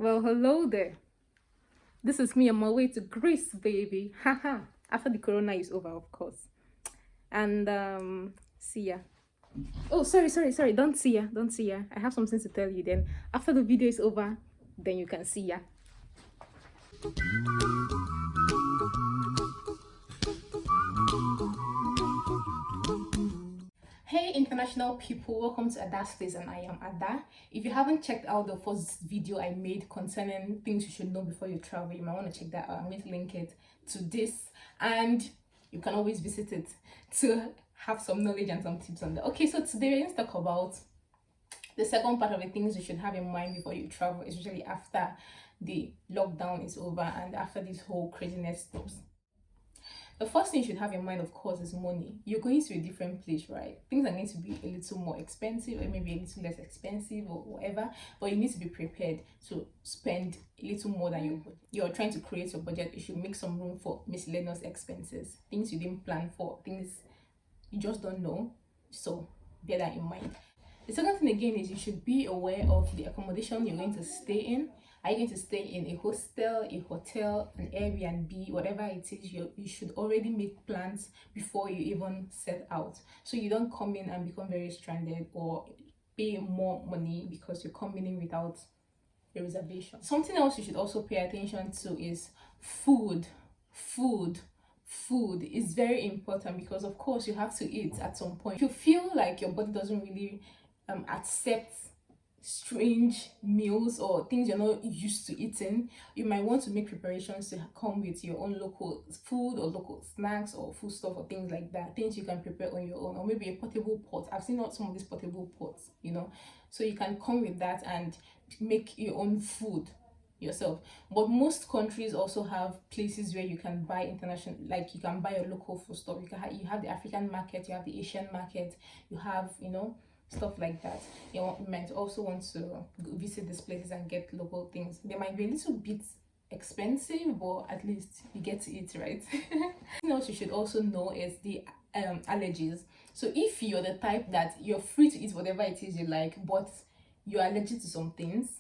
Well, hello there. This is me on my way to Greece, baby. Haha. After the corona is over, of course. And see ya. Oh, sorry. Don't see ya. Don't see ya. I have something to tell you. Then after the video is over, then you can see ya. Hey international people, welcome to Ada's Place and I am Ada. If you haven't checked out the first video I made concerning things you should know before you travel, you might want to check that out. I'm going to link it to this and you can always visit it to have some knowledge and some tips on that. Okay, so today we're going to talk about the second part of the things you should have in mind before you travel, especially after the lockdown is over and after this whole craziness stops. The first thing you should have in mind, of course, is money. You're going to a different place, right? Things are going to be a little more expensive or maybe a little less expensive or whatever, but you need to be prepared to spend a little more than you're trying to create your budget. You should make some room for miscellaneous expenses, things you didn't plan for, things you just don't know. So bear that in mind. The second thing again is you should be aware of the accommodation you're going to stay in. Are you going to stay in a hostel, a hotel, an Airbnb, whatever it is? You should already make plans before you even set out, so you don't come in and become very stranded or pay more money because you're coming in without a reservation. Something else you should also pay attention to is food. Food is very important because of course you have to eat at some point. If you feel like your body doesn't really accept strange meals or things you're not used to eating, you might want to make preparations to come with your own local food or local snacks or food stuff or things like that, things you can prepare on your own, or maybe a portable pot. I've seen some of these portable pots, so you can come with that and make your own food yourself. But most countries also have places where you can buy international, like you can buy a local food stuff. You have the African market, you have the Asian market, you have stuff like that. You might also want to visit these places and get local things. They might be a little bit expensive, but at least you get to eat, right? Something else you should also know is the allergies. So if you're the type that you're free to eat whatever it is you like, but you're allergic to some things,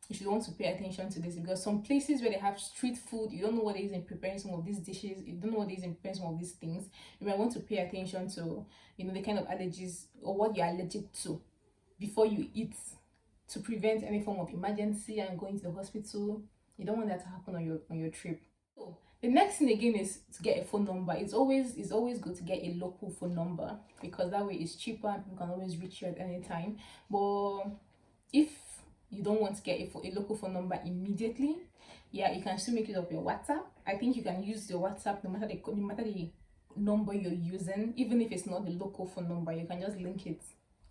you should want to pay attention to this, because some places where they have street food, you don't know what it is in preparing some of these dishes, you don't know what it is in preparing some of these things. You might want to pay attention to the kind of allergies or what you're allergic to before you eat, to prevent any form of emergency and going to the hospital. You don't want that to happen on your trip. So the next thing again is to get a phone number. It's always good to get a local phone number, because that way it's cheaper and people can always reach you at any time. But if you don't want to get a local phone number immediately, yeah, you can still make use of your WhatsApp. I think you can use your WhatsApp no matter the number you're using, even if it's not the local phone number. You can just link it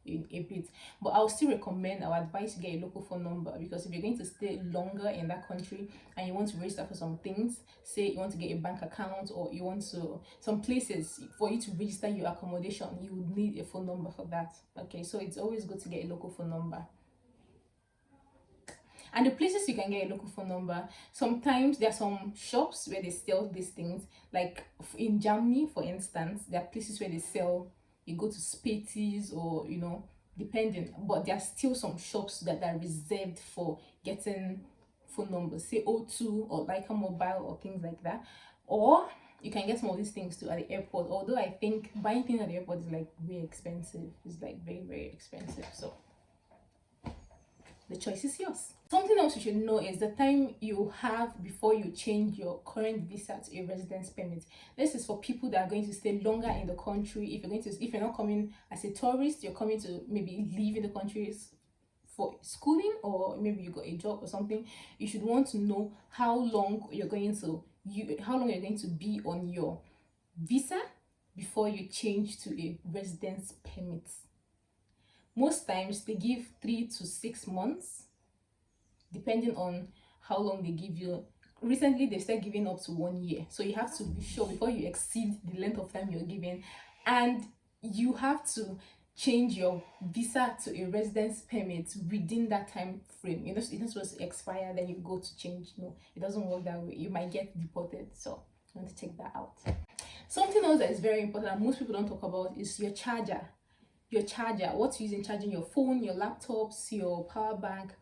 in a bit. But I'll still recommend, I'll advise you get a local phone number, because if you're going to stay longer in that country and you want to register for some things, say you want to get a bank account, or you want to, some places for you to register your accommodation, you would need a phone number for that. Okay, so it's always good to get a local phone number. And the places you can get a local phone number, sometimes there are some shops where they sell these things. Like in Germany, for instance, there are places where they sell, you go to Spaties or depending, but there are still some shops that are reserved for getting phone numbers, say O2 or Leica Mobile or things like that. Or you can get some of these things too at the airport, although I think buying things at the airport is like very expensive. It's like very, very expensive. So the choice is yours. Something else you should know is the time you have before you change your current visa to a residence permit. This is for people that are going to stay longer in the country. If you're not coming as a tourist, you're coming to maybe live in the country for schooling, or maybe you got a job or something. You should want to know how long you're going to be on your visa before you change to a residence permit. Most times they give 3 to 6 months, depending on how long they give you. Recently they start giving up to 1 year, so you have to be sure before you exceed the length of time you're given, and you have to change your visa to a residence permit within that time frame. It's not supposed to expire then you go to change. No, it doesn't work that way. You might get deported, so you want to check that out. Something else that is very important and most people don't talk about is your charger. What you use in charging your phone, your laptops, your power bank.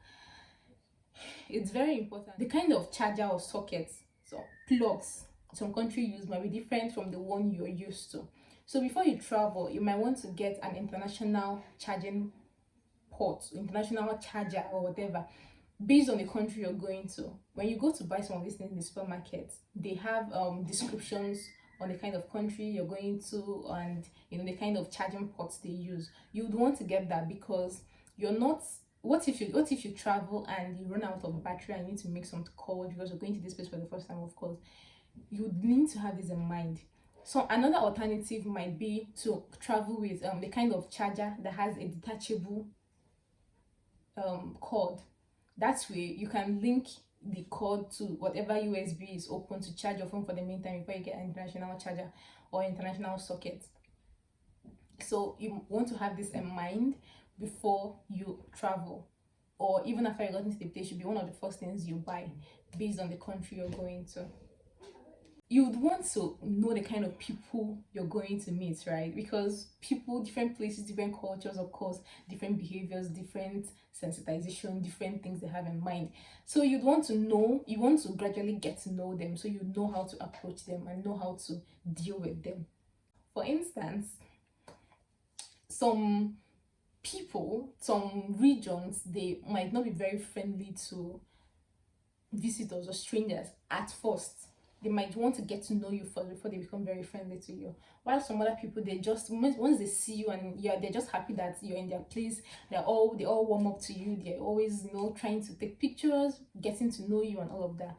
It's very important. The kind of charger or sockets, so plugs some country use might be different from the one you're used to. So before you travel, you might want to get an international charging port, international charger or whatever, based on the country you're going to. When you go to buy some of these things in the supermarket, they have descriptions on the kind of country you're going to, and the kind of charging ports they use. You would want to get that because you're not, what if you travel and you run out of battery and you need to make some calls because you're going to this place for the first time, of course. You would need to have this in mind. So another alternative might be to travel with the kind of charger that has a detachable cord. That way you can link the cord to whatever USB is open to charge your phone for the meantime before you get an international charger or international socket. So you want to have this in mind before you travel, or even after you got into the place, should be one of the first things you buy based on the country you're going to. You would want to know the kind of people you're going to meet, right? Because people, different places, different cultures, of course, different behaviors, different sensitization, different things they have in mind. So you want to gradually get to know them, so you know how to approach them and know how to deal with them. For instance, some people, some regions, they might not be very friendly to visitors or strangers at first. They might want to get to know you first before they become very friendly to you. While some other people, they just, once they see you and they're just happy that you're in their place, they all warm up to you. They're always trying to take pictures, getting to know you and all of that.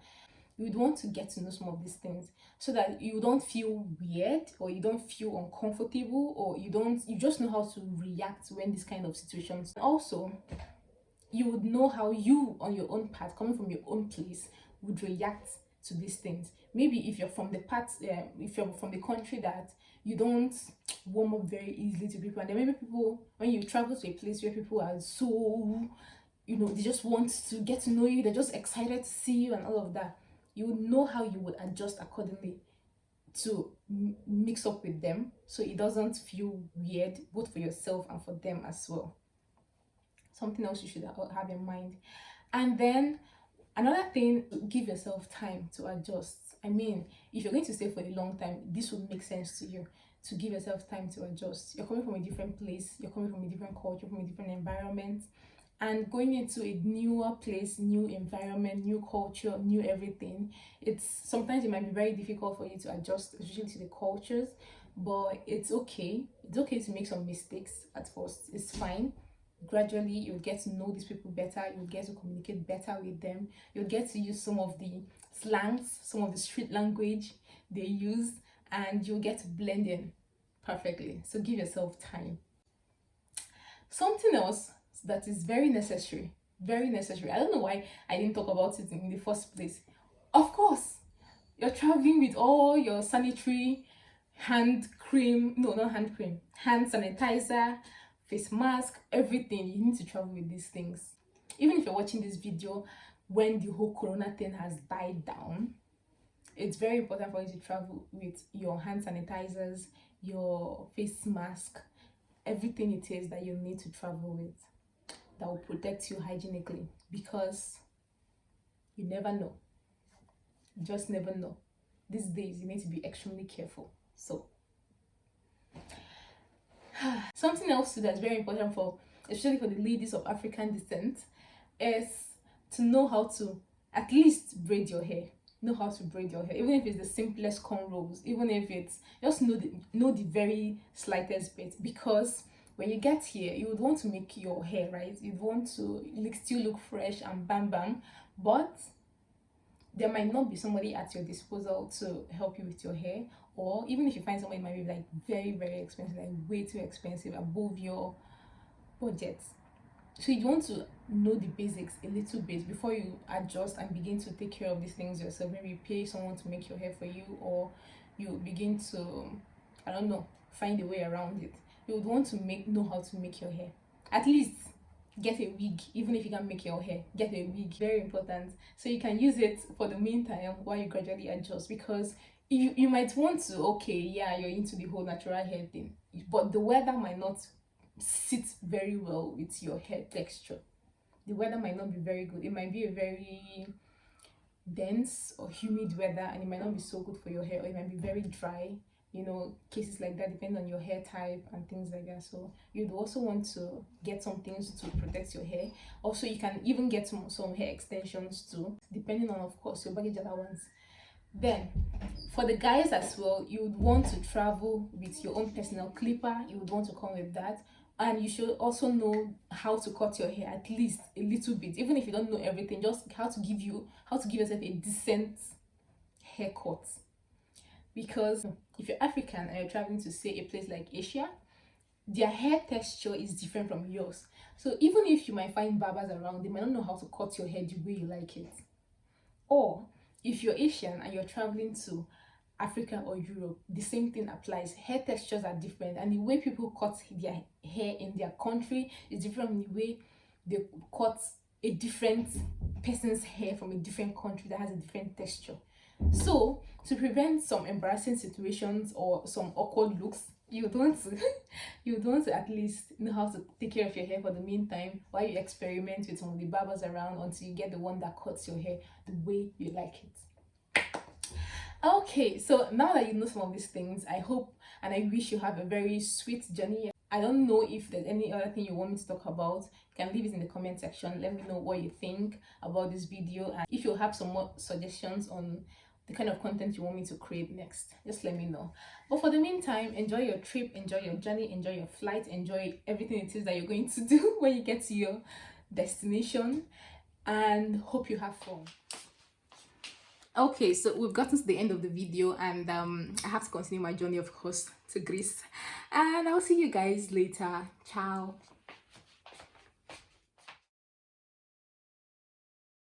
You would want to get to know some of these things so that you don't feel weird or you don't feel uncomfortable, or you just know how to react when this kind of situations. Also, you would know how you on your own part, coming from your own place, would react to these things. Maybe if you're from the country that you don't warm up very easily to people, and then maybe people, when you travel to a place where people are so, they just want to get to know you, they're just excited to see you and all of that, you would know how you would adjust accordingly to mix up with them, so it doesn't feel weird both for yourself and for them as well. Something else you should have in mind. And then another thing, give yourself time to adjust. I mean, if you're going to stay for a long time, this would make sense to you, to give yourself time to adjust. You're coming from a different place, you're coming from a different culture, from a different environment, and going into a newer place, new environment, new culture, new everything. Sometimes it might be very difficult for you to adjust, especially to the cultures, but it's okay. It's okay to make some mistakes at first. It's fine. Gradually you'll get to know these people better, you'll get to communicate better with them, you'll get to use some of the slangs, some of the street language they use, and you'll get to blend in perfectly. So give yourself time. Something else that is very necessary, I don't know why I didn't talk about it in the first place. Of course, you're traveling with all your sanitary hand sanitizer, face mask, everything. You need to travel with these things. Even if you're watching this video when the whole corona thing has died down, it's very important for you to travel with your hand sanitizers, your face mask, everything it is that you need to travel with that will protect you hygienically, because you never know. You just never know. These days you need to be extremely careful. So something else that's very important especially for the ladies of African descent, is to know how to at least braid your hair. Know how to braid your hair, even if it's the simplest cornrows, even if it's just know the very slightest bit, because when you get here, you would want to make your hair right. You'd want to still look fresh and bam, but there might not be somebody at your disposal to help you with your hair, or even if you find somebody, it might be like very, very expensive, like way too expensive, above your budget. So you want to know the basics a little bit before you adjust and begin to take care of these things yourself. Maybe you pay someone to make your hair for you, or you begin to, I don't know, find a way around it. You would want to know how to make your hair. At least get a wig. Even if you can't make your hair, get a wig. Very important. So you can use it for the meantime while you gradually adjust, because you might want to, okay, yeah, you're into the whole natural hair thing, but the weather might not sit very well with your hair texture. the weather might not be very good. It might be a very dense or humid weather, and it might not be so good for your hair, or it might be very dry, you know, cases like that depend on your hair type and things like that. So you'd also want to get some things to protect your hair. Also, you can even get some hair extensions too, depending on, of course, your baggage allowance. Then for the guys as well, you would want to travel with your own personal clipper. You would want to come with that, and you should also know how to cut your hair, at least a little bit, even if you don't know everything, just how to give yourself a decent haircut. Because if you're African and you're traveling to, say, a place like Asia, their hair texture is different from yours. So even if you might find barbers around, they might not know how to cut your hair the way you like it. Or if you're Asian and you're traveling to Africa or Europe, the same thing applies. Hair textures are different, and the way people cut their hair in their country is different from the way they cut a different person's hair from a different country that has a different texture. So to prevent some embarrassing situations or some awkward looks, you would want to at least know how to take care of your hair for the meantime, while you experiment with some of the barbers around until you get the one that cuts your hair the way you like it. Okay, so now that you know some of these things, I hope and I wish you have a very sweet journey. I don't know if there's any other thing you want me to talk about. You can leave it in the comment section. Let me know what you think about this video, and if you have some more suggestions on the kind of content you want me to create next, just let me know. But for the meantime, enjoy your trip, enjoy your journey, enjoy your flight, enjoy everything it is that you're going to do when you get to your destination, and hope you have fun. Okay, so we've gotten to the end of the video, and I have to continue my journey, of course, to Greece, and I'll see you guys later. Ciao.